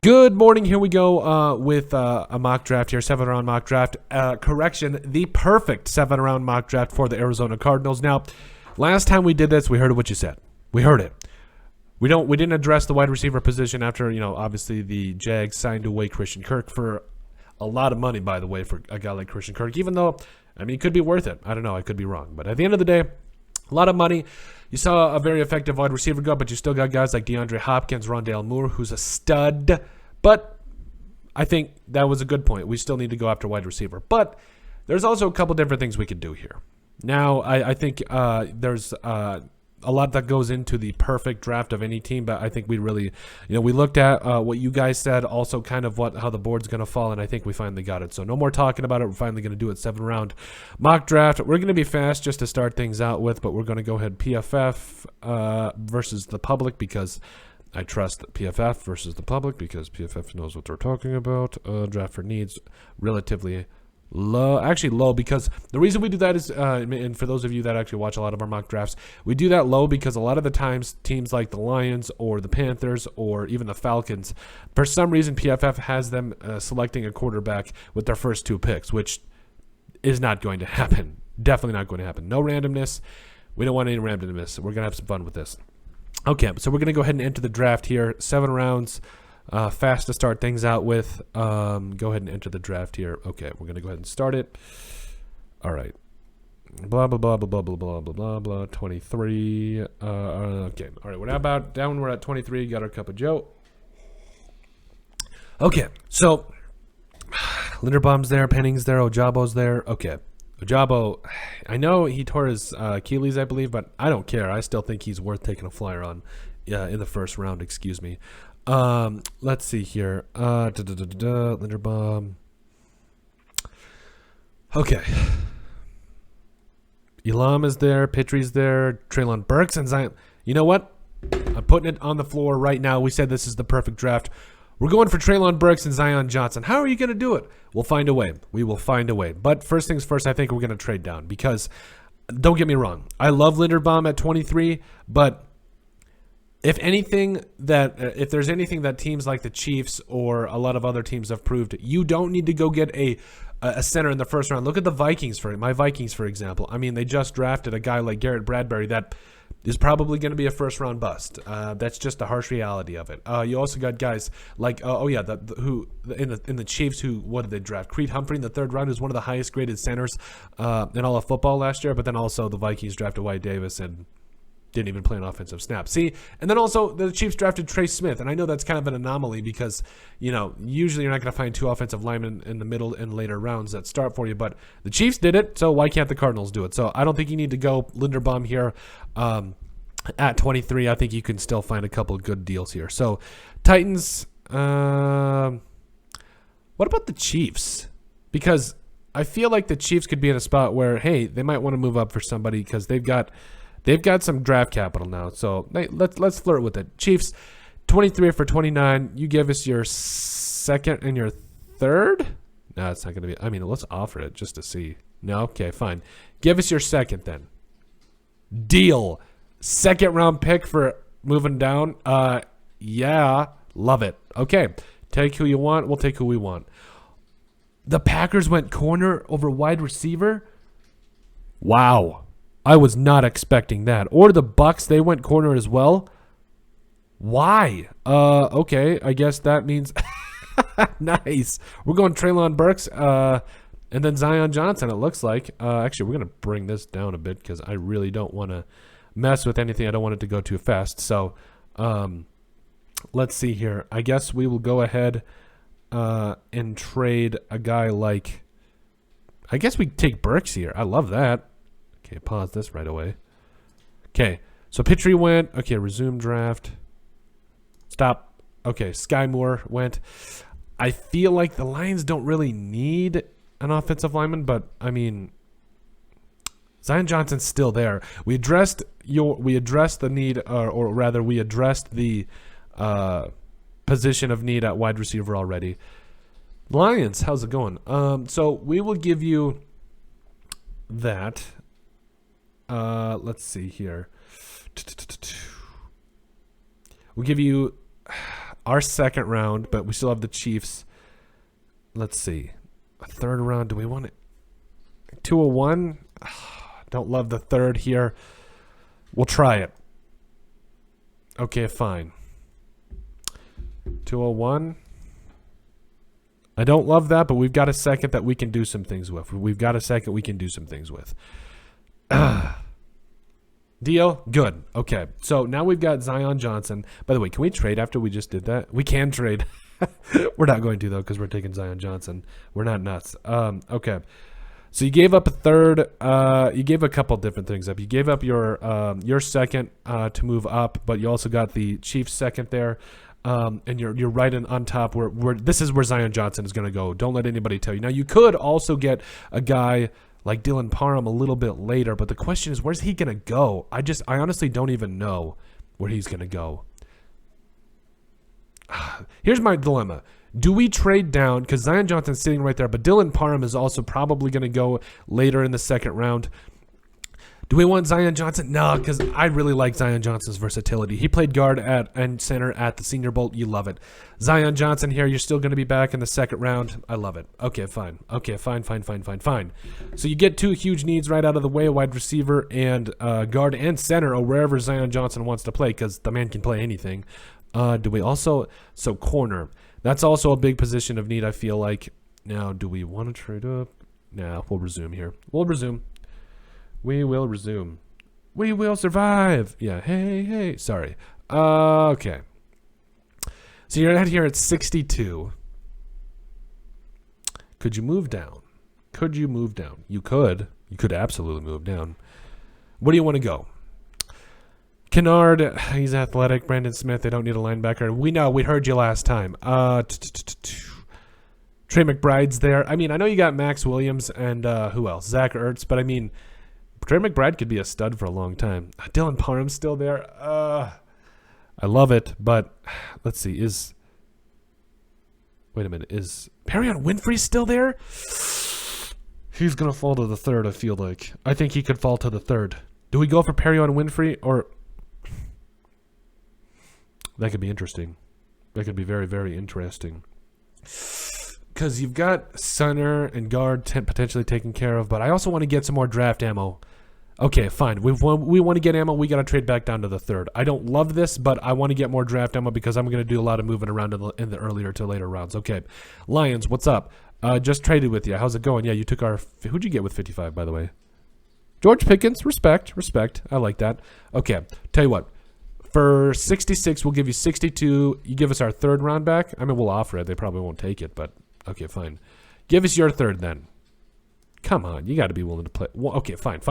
Good morning. Here we go with a mock draft here, 7-round mock draft. Correction, the perfect 7-round mock draft for the Arizona Cardinals. Now, last time we did this, we heard what you said. We heard it. We didn't address the wide receiver position after, obviously the Jags signed away Christian Kirk for a lot of money, by the way, for a guy like Christian Kirk, even though, it could be worth it. I don't know. I could be wrong. But at the end of the day, a lot of money. You saw a very effective wide receiver go, but you still got guys like DeAndre Hopkins, Rondale Moore, who's a stud. But I think that was a good point. We still need to go after wide receiver. But there's also a couple different things we could do here. Now, I think there's a lot that goes into the perfect draft of any team, but I think we really, we looked at what you guys said, also kind of how the board's going to fall, and I think we finally got it. So no more talking about it. We're finally going to do it 7-round mock draft. We're going to be fast just to start things out with, but we're going to go ahead PFF versus the public because I trust PFF versus the public because PFF knows what they're talking about. Draft for needs, relatively low, because the reason we do that is, and for those of you that actually watch a lot of our mock drafts, we do that low because a lot of the times teams like the Lions or the Panthers or even the Falcons, for some reason PFF has them selecting a quarterback with their first 2 picks, which is not going to happen. Definitely not going to happen. No randomness. We don't want any randomness. We're going to have some fun with this. Okay, so we're going to go ahead and enter the draft here. 7 rounds. Fast to start things out with. Go ahead and enter the draft here. Okay, we're going to go ahead and start it. All right. Blah, blah, blah, blah, blah, blah, blah, blah, blah, blah. 23. Okay. All right, what about down? We're at 23. Got our cup of Joe. Okay, so Linderbaum's there. Penning's there. Ojabo's there. Okay. Ojabo, I know he tore his Achilles, I believe, but I don't care. I still think he's worth taking a flyer on in the first round, excuse me. Let's see here. Linderbaum. Okay. Elam is there. Pittry's there. Treylon Burks and Zion. You know what? I'm putting it on the floor right now. We said this is the perfect draft. We're going for Treylon Burks and Zion Johnson. How are you going to do it? We'll find a way. We will find a way. But first things first, I think we're going to trade down because, don't get me wrong, I love Linderbaum at 23, but if there's anything that teams like the Chiefs or a lot of other teams have proved, you don't need to go get a center in the first round. Look at the Vikings, for example. They just drafted a guy like Garrett Bradbury that is probably going to be a first-round bust. That's just the harsh reality of it. You also got guys like, who in the Chiefs, what did they draft? Creed Humphrey in the 3rd round, who's one of the highest-graded centers in all of football last year. But then also the Vikings drafted Wyatt Davis and didn't even play an offensive snap. See, and then also the Chiefs drafted Trey Smith, and I know that's kind of an anomaly because, usually you're not going to find 2 offensive linemen in the middle and later rounds that start for you, but the Chiefs did it, so why can't the Cardinals do it? So I don't think you need to go Linderbaum here at 23. I think you can still find a couple of good deals here. So Titans, what about the Chiefs? Because I feel like the Chiefs could be in a spot where, hey, they might want to move up for somebody because they've got some draft capital now, so let's flirt with it. Chiefs, 23 for 29. You give us your 2nd and your 3rd? No, it's not going to be. Let's offer it just to see. No, okay, fine. Give us your 2nd then. Deal. 2nd round pick for moving down. Yeah, love it. Okay, take who you want. We'll take who we want. The Packers went corner over wide receiver. Wow. I was not expecting that. Or the Bucks, they went corner as well. Why? Okay, I guess that means nice. We're going Treylon Burks and then Zion Johnson, it looks like. Actually, we're going to bring this down a bit because I really don't want to mess with anything. I don't want it to go too fast. So let's see here. I guess we will go ahead and trade a guy like, I guess we take Burks here. I love that. Okay, pause this right away. Okay, so Pittry went. Okay, resume draft. Stop. Okay, Sky Moore went. I feel like the Lions don't really need an offensive lineman, but Zion Johnson's still there. We addressed the need, or rather, we addressed the position of need at wide receiver already. Lions, how's it going? So we will give you that. Let's see here. We'll give you our second round, but we still have the Chiefs. Let's see. A third round. Do we want it? 201? Don't love the third here. We'll try it. Okay, fine. 201. I don't love that, but we've got a second that we can do some things with. We've got a second we can do some things with. Deal? Good. Okay. So now we've got Zion Johnson. By the way, can we trade after we just did that? We can trade. We're not going to, though, because we're taking Zion Johnson. We're not nuts. Okay. So you gave up a third. You gave a couple different things up. You gave up your second to move up, but you also got the Chiefs second there. And you're right on top where this is where Zion Johnson is going to go. Don't let anybody tell you. Now, you could also get a guy like Dylan Parham a little bit later, but the question is, where's he going to go? I honestly don't even know where he's going to go. Here's my dilemma. Do we trade down? Because Zion Johnson's sitting right there, but Dylan Parham is also probably going to go later in the second round. Do we want Zion Johnson? No, because I really like Zion Johnson's versatility. He played guard and center at the Senior Bowl. You love it. Zion Johnson here, you're still going to be back in the second round. I love it. Okay, fine. Okay, fine. So you get two huge needs right out of the way, wide receiver and guard and center, or wherever Zion Johnson wants to play, because the man can play anything. Do we also... So corner. That's also a big position of need, I feel like. Now, do we want to trade up? Nah, we'll resume here. We will resume. We will survive. Yeah, hey. Sorry. Okay. So you're out here at 62. Could you move down? You could. You could absolutely move down. Where do you want to go? Kennard, he's athletic. Brandon Smith, they don't need a linebacker. We know. We heard you last time. Trey McBride's there. I mean, I know you got Max Williams and who else? Zach Ertz, but I mean... Trey McBride could be a stud for a long time. Dylan Parham's still there. I love it, but let's see. Wait a minute. Is Perion Winfrey still there? He's going to fall to the third, I feel like. I think he could fall to the third. Do we go for Perion Winfrey or... That could be interesting. That could be very, very interesting. Because you've got center and guard potentially taken care of, but I also want to get some more draft ammo. Okay, fine. We want to get ammo. We got to trade back down to the third. I don't love this, but I want to get more draft ammo because I'm going to do a lot of moving around in the earlier to later rounds. Okay, Lions, what's up? Just traded with you. How's it going? Yeah, you took our... Who'd you get with 55, by the way? George Pickens. Respect. I like that. Okay, tell you what. For 66, we'll give you 62. You give us our third round back. I mean, we'll offer it. They probably won't take it, but... Okay, fine. Give us your third then. Come on, you got to be willing to play. Well, okay, fine.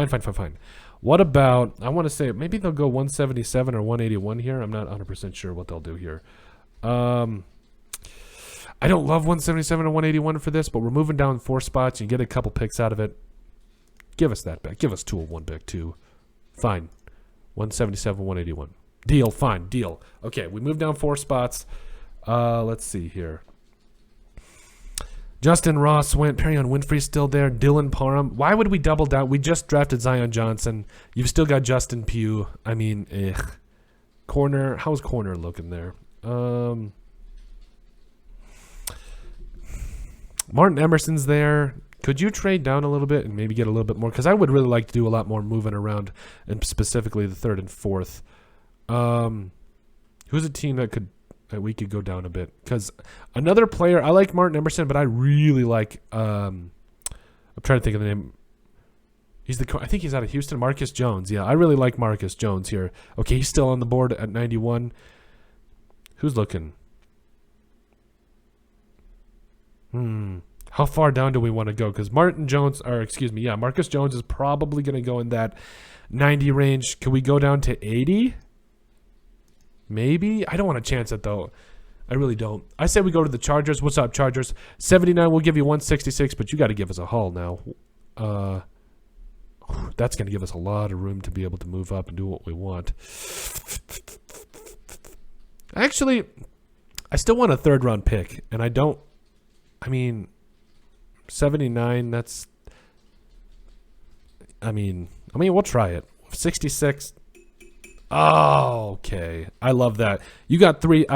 What about, I want to say, maybe they'll go 177 or 181 here. I'm not 100% sure what they'll do here. I don't love 177 or 181 for this, but we're moving down 4 spots. You get a couple picks out of it. Give us that back. Give us 201 back too. Fine. 177, 181. Deal, fine, deal. Okay, we moved down 4 spots. Let's see here. Justin Ross went. Perion Winfrey's still there. Dylan Parham. Why would we double down? We just drafted Zion Johnson. You've still got Justin Pugh. I mean, corner. How's corner looking there? Martin Emerson's there. Could you trade down a little bit and maybe get a little bit more? Because I would really like to do a lot more moving around, and specifically the third and fourth. Who's a team that we could go down a bit? Because another player, I like Martin Emerson, but I really like, I'm trying to think of the name. I think he's out of Houston, Marcus Jones. Yeah, I really like Marcus Jones here. Okay, he's still on the board at 91. Who's looking? How far down do we want to go? Because Marcus Jones is probably going to go in that 90 range. Can we go down to 80? Maybe. I don't want to chance it, though. I really don't. I say we go to the Chargers. What's up, Chargers? 79, we'll give you 166, but you got to give us a haul now. That's going to give us a lot of room to be able to move up and do what we want. Actually, I still want a third-round pick, and I don't... I mean, 79, that's... I mean, we'll try it. 66... Oh, okay. I love that. You got 3.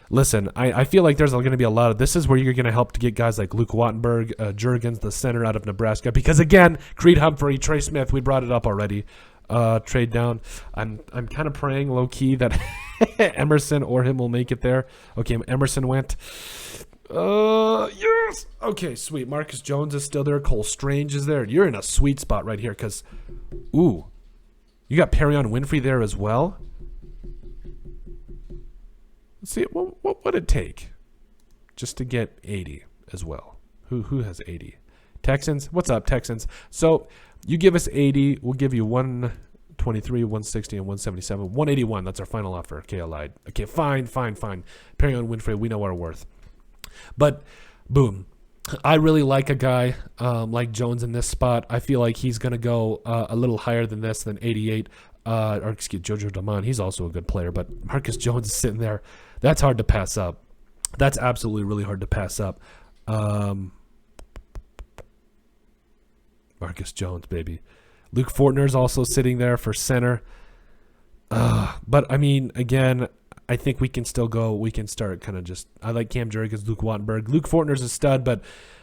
Listen, I feel like there's going to be a lot of this is where you're going to help to get guys like Luke Wattenberg, Jurgens, the center out of Nebraska, because again, Creed Humphrey, Trey Smith, we brought it up already. Trade down. I'm kind of praying low key that Emerson or him will make it there. Okay, Emerson went. Yes. Okay, sweet. Marcus Jones is still there. Cole Strange is there. You're in a sweet spot right here because, ooh, you got Perrion Winfrey there as well. Let's see, what would it take just to get 80 as well? Who has 80? Texans? What's up, Texans? So you give us 80, we'll give you 123, 160, and 177. 181, that's our final offer. Okay, I lied. Okay, fine. Perrion Winfrey, we know our worth. But, boom. I really like a guy like Jones in this spot. I feel like he's going to go a little higher than this, than 88. Or excuse Jojo Damon. He's also a good player, but Marcus Jones is sitting there. That's hard to pass up. That's absolutely really hard to pass up. Marcus Jones, baby. Luke Fortner's also sitting there for center. But, I mean, again, I think we can still go. We can start kind of just – I like Cam Jurgens, Luke Wattenberg. Luke Fortner's a stud, but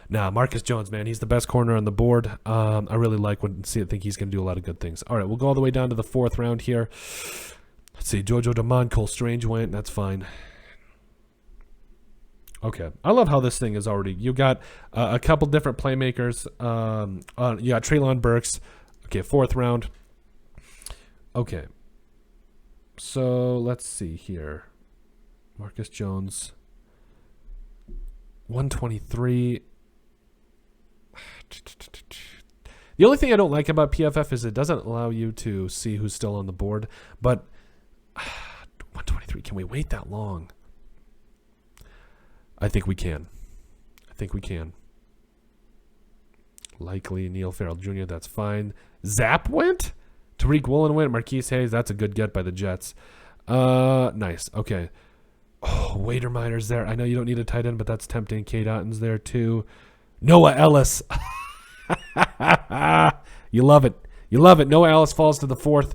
nah, Marcus Jones, man, he's the best corner on the board. I really like I think he's going to do a lot of good things. All right, we'll go all the way down to the 4th round here. Let's see, Jojo Damon, Cole Strange went. That's fine. Okay, I love how this thing is already. You got a couple different playmakers. You got Treylon Burks. Okay, 4th round. Okay. So let's see here. Marcus Jones. 123. The only thing I don't like about PFF is it doesn't allow you to see who's still on the board. But 123, can we wait that long? I think we can. Likely Neil Farrell Jr., that's fine. Zap went? Tariq Woolen went. Marquise Hayes, that's a good get by the Jets. Nice. Okay. Oh, Waderminer's there. I know you don't need a tight end, but that's tempting. Cade Otton's there too. Noah Ellis. You love it. Noah Ellis falls to the 4th.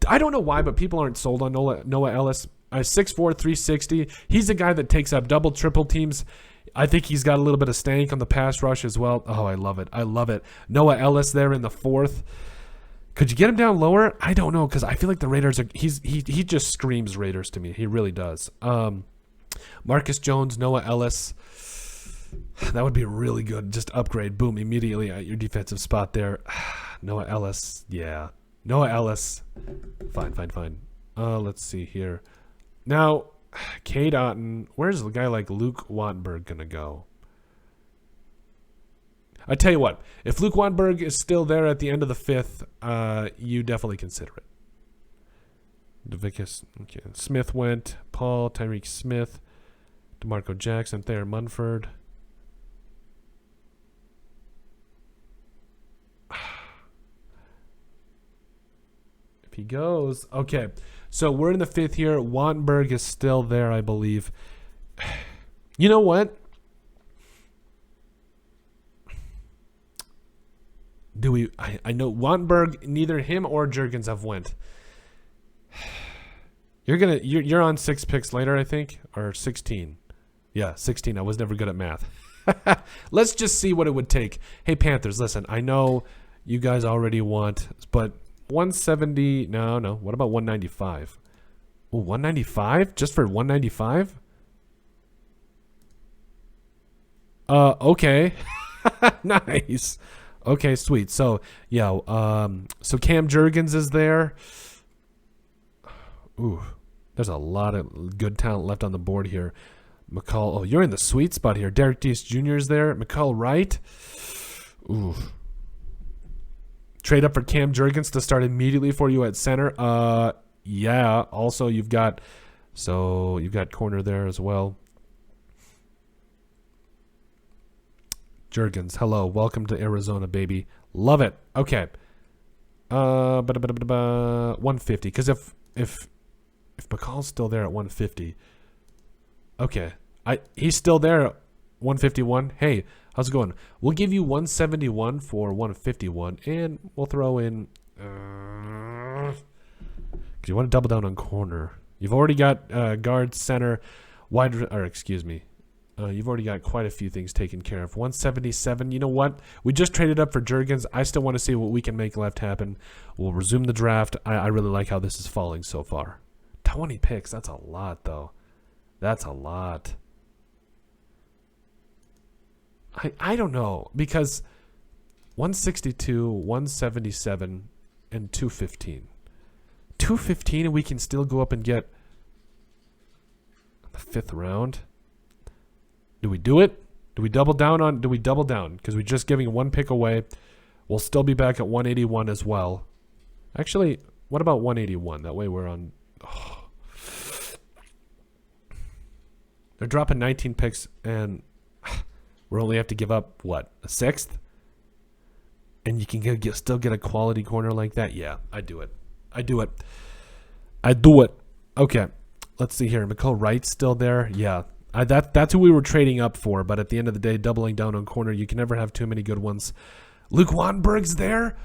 I don't know why, but people aren't sold on Noah Ellis. 6'4", 360. He's a guy that takes up double, triple teams. I think he's got a little bit of stank on the pass rush as well. Oh, I love it. Noah Ellis there in the 4th. Could you get him down lower? I don't know, because I feel like the Raiders are. He just screams Raiders to me. He really does. Marcus Jones, Noah Ellis. That would be really good. Just upgrade. Boom, immediately at your defensive spot there. Noah Ellis. Yeah. Noah Ellis. Fine. Let's see here. Now, Cade Otton. Where's the guy like Luke Wattenberg going to go? I tell you what. If Luke Wattenberg is still there at the end of the 5th, you definitely consider it. DeVickus. Okay. Smith went. Paul. Tyreek Smith. DeMarco Jackson. Thayer Munford. If he goes. Okay. So we're in the 5th here. Wattenberg is still there, I believe. You know what? I know Wattenberg, neither him or Jurgens have went. You're on 6 picks later, I think, or 16. Yeah, 16. I was never good at math. Let's just see what it would take. Hey, Panthers, listen, I know you guys already want, but 170, no. What about 195? Oh, 195? Just for 195? Okay. Nice. Okay, sweet. So, yeah, so Cam Jurgens is there. Ooh, there's a lot of good talent left on the board here. McCall, oh, you're in the sweet spot here. Derek Deese Jr. is there. McCall Wright. Ooh. Trade up for Cam Jurgens to start immediately for you at center. Yeah. Also, you've got corner there as well. Jurgens, hello, welcome to Arizona, baby. Love it. Okay. 150. Because if McCall's still there at 150, okay, he's still there at 151. Hey, how's it going? We'll give you 171 for 151, and we'll throw in. Because you want to double down on corner. You've already got guard, center. Or excuse me. You've already got quite a few things taken care of. 177. You know what? We just traded up for Jurgens. I still want to see what we can make left happen. We'll resume the draft. I really like how this is falling so far. 20 picks. That's a lot, though. That's a lot. I don't know. Because 162, 177, and 215. 215 and we can still go up and get the 5th round. Do we do it? Do we double down? Because we're just giving 1 pick away. We'll still be back at 181 as well. Actually, what about 181? That way we're on... Oh. They're dropping 19 picks and we only have to give up, what, a 6th? And you can still get a quality corner like that? Yeah, I do it. I do it. Okay, let's see here. McCall Wright's still there? Yeah. That's who we were trading up for, but at the end of the day, doubling down on corner, you can never have too many good ones. Luke Wanberg's there?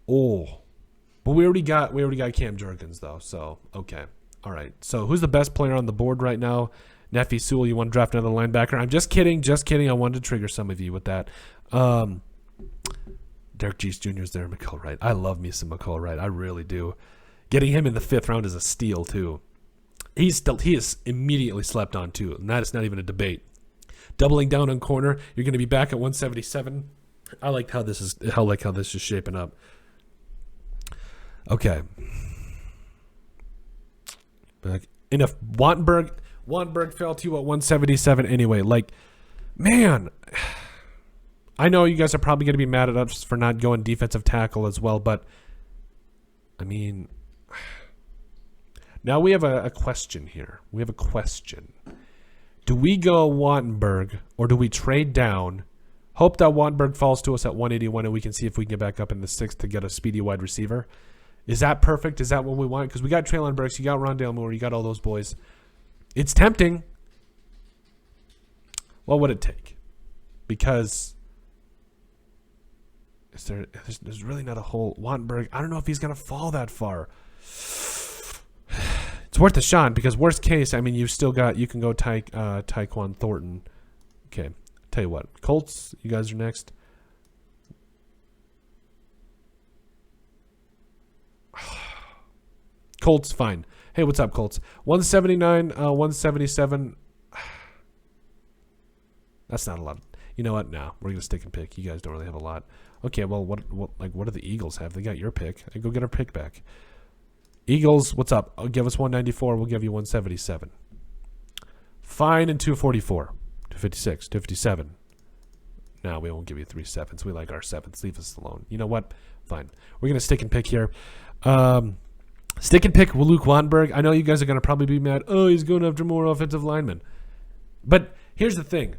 Oh. But we already got Cam Jurgens though, so okay. All right. So who's the best player on the board right now? Nefi Sewell, you want to draft another linebacker? I'm just kidding. I wanted to trigger some of you with that. Derek Jease Jr. is there, McCall Wright. I love me some McCall Wright. I really do. Getting him in the 5th round is a steal too. He is immediately slept on too, and that is not even a debate. Doubling down on corner, you're going to be back at 177. I like how this is shaping up. Okay. Back. Enough. Wanberg fell to you at 177 anyway. Like, man, I know you guys are probably going to be mad at us for not going defensive tackle as well, but I mean, now we have a question here. We have a question. Do we go Wanberg or do we trade down, hope that Wanberg falls to us at 181 and we can see if we can get back up in the 6th to get a speedy wide receiver? Is that perfect? Is that what we want? Because we got Treylon Burks, you got Rondale Moore, you got all those boys. It's tempting. What would it take? Because there's really not a whole Wanberg. I don't know if he's going to fall that far. It's worth a shot because worst case, I mean, you can go Tyquan Thornton. Okay, tell you what, Colts, you guys are next. Colts, fine. Hey, what's up, Colts? 179, 177. That's not a lot. You know what? No, we're gonna stick and pick. You guys don't really have a lot. Okay, well, what do the Eagles have? They got your pick. Go get our pick back. Eagles, what's up? Give us 194. We'll give you 177. Fine and 244. 256. 257. No, we won't give you 3 7s. We like our 7s. Leave us alone. You know what? Fine. We're going to stick and pick here. Stick and pick with Luke Wanberg. I know you guys are going to probably be mad. Oh, he's going after more offensive linemen. But here's the thing.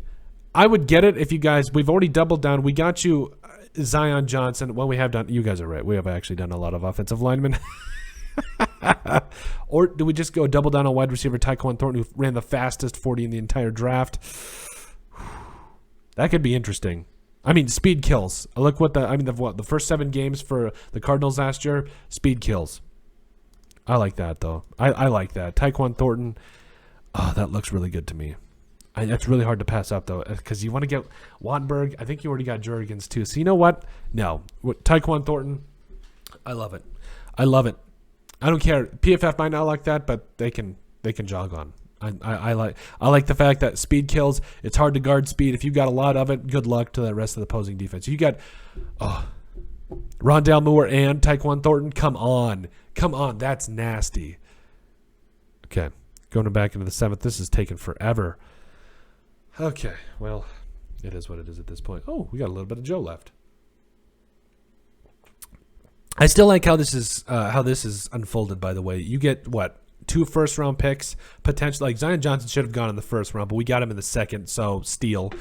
I would get it if you guys, we've already doubled down. We got you Zion Johnson. Well, we have done, you guys are right. We have actually done a lot of offensive linemen. Or do we just go double down on wide receiver Tyquan Thornton, who ran the fastest 40 in the entire draft? That could be interesting. I mean, speed kills. Look what the first 7 games for the Cardinals last year, speed kills. I like that though. I like that. Tyquan Thornton. Oh, that looks really good to me. That's really hard to pass up though, because you want to get Wanberg. I think you already got Jurgens too. So you know what? No, Tyquan Thornton. I love it. I love it. I don't care. PFF might not like that, but they can jog on. I like the fact that speed kills. It's hard to guard speed. If you got a lot of it, good luck to the rest of the opposing defense. You got Rondale Moore and Tyquan Thornton. Come on, that's nasty. Okay, going back into the 7th. This is taking forever. Okay, well, it is what it is at this point. Oh, we got a little bit of Joe left. I still like how this is unfolded. By the way, you get what, 2 first-round picks potentially. Like Zion Johnson should have gone in the 1st round, but we got him in the 2nd, so steal.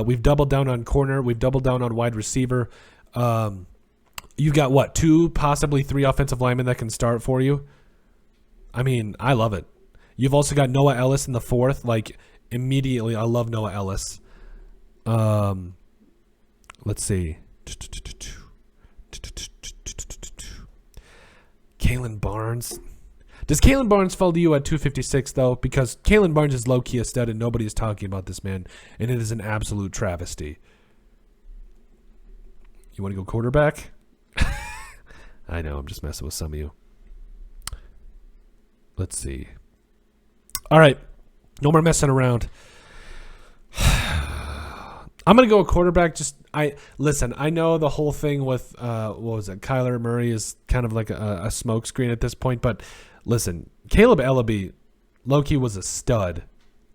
We've doubled down on corner. We've doubled down on wide receiver. You've got what, 2, possibly 3 offensive linemen that can start for you. I mean, I love it. You've also got Noah Ellis in the 4th. Like immediately, I love Noah Ellis. Let's see. Kalen Barnes. Does Kalen Barnes fall to you at 256, though? Because Kalen Barnes is low-key a stud, and nobody is talking about this man, and it is an absolute travesty. You want to go quarterback? I know, I'm just messing with some of you. Let's see. All right, no more messing around. I'm going to go a quarterback. Listen, I know the whole thing with, what was it, Kyler Murray is kind of like a smoke screen at this point, but listen, Caleb Ellaby, low-key was a stud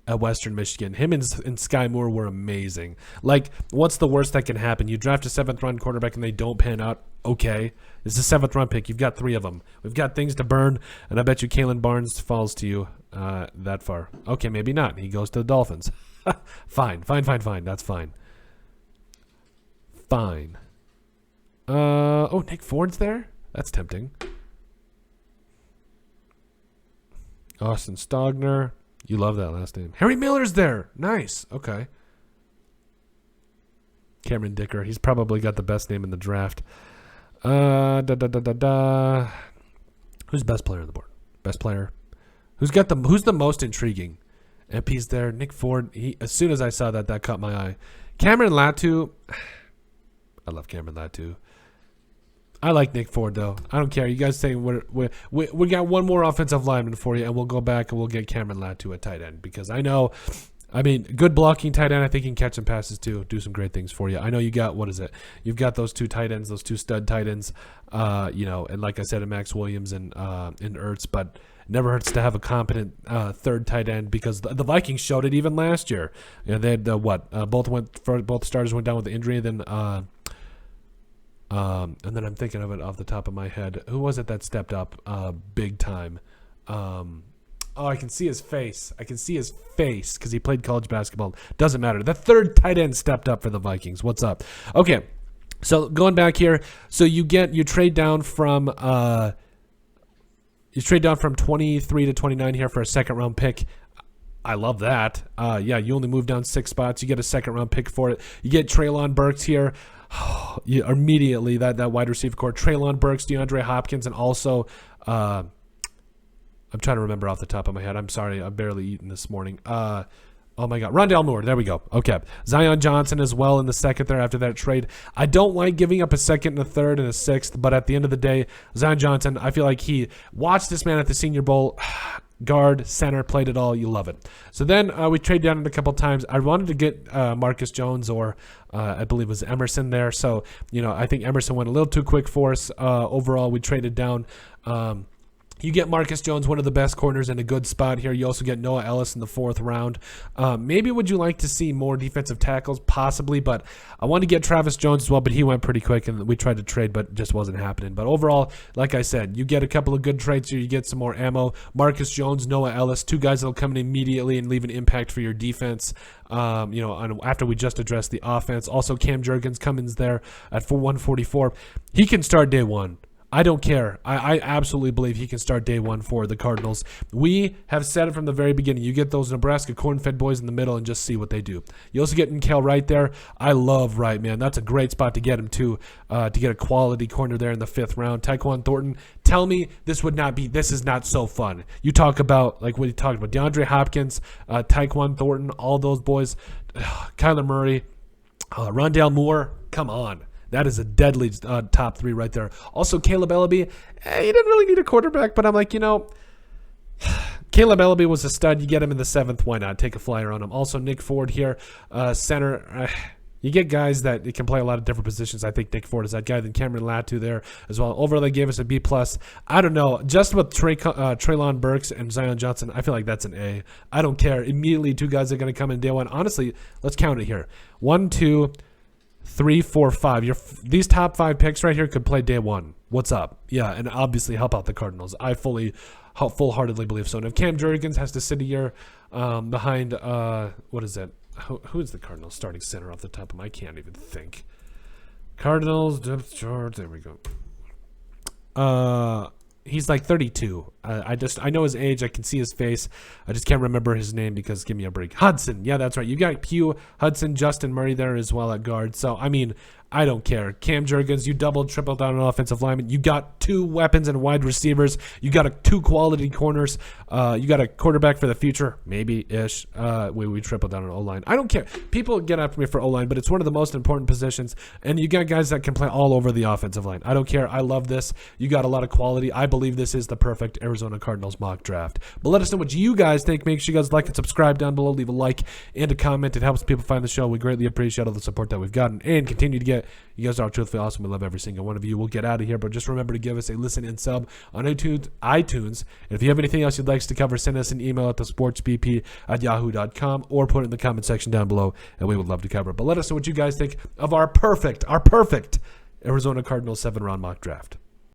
at Western Michigan. Him and Sky Moore were amazing. Like, what's the worst that can happen? You draft a 7th-round quarterback and they don't pan out. Okay, it's a 7th-round pick. You've got 3 of them. We've got things to burn, and I bet you Kalen Barnes falls to you that far. Okay, maybe not. He goes to the Dolphins. Fine. That's fine. Fine. Oh, Nick Ford's there? That's tempting. Austin Stogner. You love that last name. Harry Miller's there. Nice. Okay. Cameron Dicker. He's probably got the best name in the draft. Who's best player on the board? Best player. Who's the most intriguing? MP's there. Nick Ford. As soon as I saw that caught my eye. Cameron Latu. I love Cameron Latu. I like Nick Ford, though. I don't care. You guys say we got one more offensive lineman for you, and we'll go back and we'll get Cameron Latu at tight end, because I know, good blocking tight end. I think he can catch some passes too, do some great things for you. I know you got, what is it? You've got those 2 tight ends, those 2 stud tight ends, and like I said, Max Williams and Ertz, but never hurts to have a competent 3rd tight end, because the Vikings showed it even last year. They had both starters went down with the injury, and then I'm thinking of it off the top of my head. Who was it that stepped up big time? I can see his face. Because he played college basketball. Doesn't matter. The 3rd tight end stepped up for the Vikings. What's up? Okay, so going back here, so you trade down from 23 to 29 here for a 2nd-round pick. I love that. You only move down 6 spots. You get a 2nd-round pick for it. You get Treylon Burks here. Immediately, that wide receiver core. Treylon Burks, DeAndre Hopkins, and also, I'm trying to remember off the top of my head. I'm sorry, I'm barely eating this morning. Oh my God, Rondale Moore. There we go. Okay, Zion Johnson as well in the 2nd there after that trade. I don't like giving up a 2nd and a 3rd and a 6th, but at the end of the day, Zion Johnson, I feel like he watched this man at the Senior Bowl. Guard, center, played it all. You love it. So then we trade down it a couple times. I wanted to get Marcus Jones or I believe it was Emerson there. So, I think Emerson went a little too quick for us. Overall, we traded down. You get Marcus Jones, one of the best corners, in a good spot here. You also get Noah Ellis in the 4th round. Maybe would you like to see more defensive tackles? Possibly, but I wanted to get Travis Jones as well, but he went pretty quick, and we tried to trade, but it just wasn't happening. But overall, like I said, you get a couple of good trades here. You get some more ammo. Marcus Jones, Noah Ellis, 2 guys that will come in immediately and leave an impact for your defense. After we just addressed the offense. Also, Cam Jurgens comes there at 144. He can start day 1. I don't care. I absolutely believe he can start day 1 for the Cardinals. We have said it from the very beginning. You get those Nebraska corn-fed boys in the middle and just see what they do. You also get N'Keal Wright there. I love Wright, man. That's a great spot to get him to get a quality corner there in the 5th round. Tyquan Thornton, tell me this is not so fun. You talk about, like what you talked about, DeAndre Hopkins, Tyquan Thornton, all those boys, Kyler Murray, Rondale Moore, come on. That is a deadly top 3 right there. Also, Caleb Ellaby, he didn't really need a quarterback, but I'm like, Caleb Ellaby was a stud. You get him in the 7th. Why not? Take a flyer on him. Also, Nick Ford here, center. You get guys that can play a lot of different positions. I think Nick Ford is that guy. Then Cameron Latu there as well. Overall, they gave us a B+. I don't know. Just with Treylon Burks and Zion Johnson, I feel like that's an A. I don't care. Immediately, 2 guys are going to come in day 1. Honestly, let's count it here. 1, 2, 3, 4, 5. These top 5 picks right here could play day 1. What's up? Yeah, and obviously help out the Cardinals. I full-heartedly believe so. And if Cam Jurgens has to sit a year behind, what is it? Who is the Cardinals starting center off the top of my? I can't even think. Cardinals depth chart. There we go. He's like 32. I know his age. I can see his face. I just can't remember his name because give me a break. Hudson. Yeah, that's right. You got Pugh, Hudson, Justin Murray there as well at guard. So, I don't care. Cam Jurgens, you doubled, tripled down on offensive linemen. You got 2 weapons and wide receivers. You got 2 quality corners. You got a quarterback for the future, maybe-ish. We tripled down on O-line. I don't care. People get after me for O-line, but it's one of the most important positions, and you got guys that can play all over the offensive line. I don't care. I love this. You got a lot of quality. I believe this is the perfect Arizona Cardinals mock draft. But let us know what you guys think. Make sure you guys like and subscribe down below. Leave a like and a comment. It helps people find the show. We greatly appreciate all the support that we've gotten and continue to get. You guys are truthfully awesome. We love every single one of you. We'll get out of here, but just remember to give us a listen and sub on iTunes. And if you have anything else you'd like us to cover, send us an email at thesportsbp@yahoo.com or put it in the comment section down below, and we would love to cover it. But let us know what you guys think of our perfect Arizona Cardinals 7-round mock draft.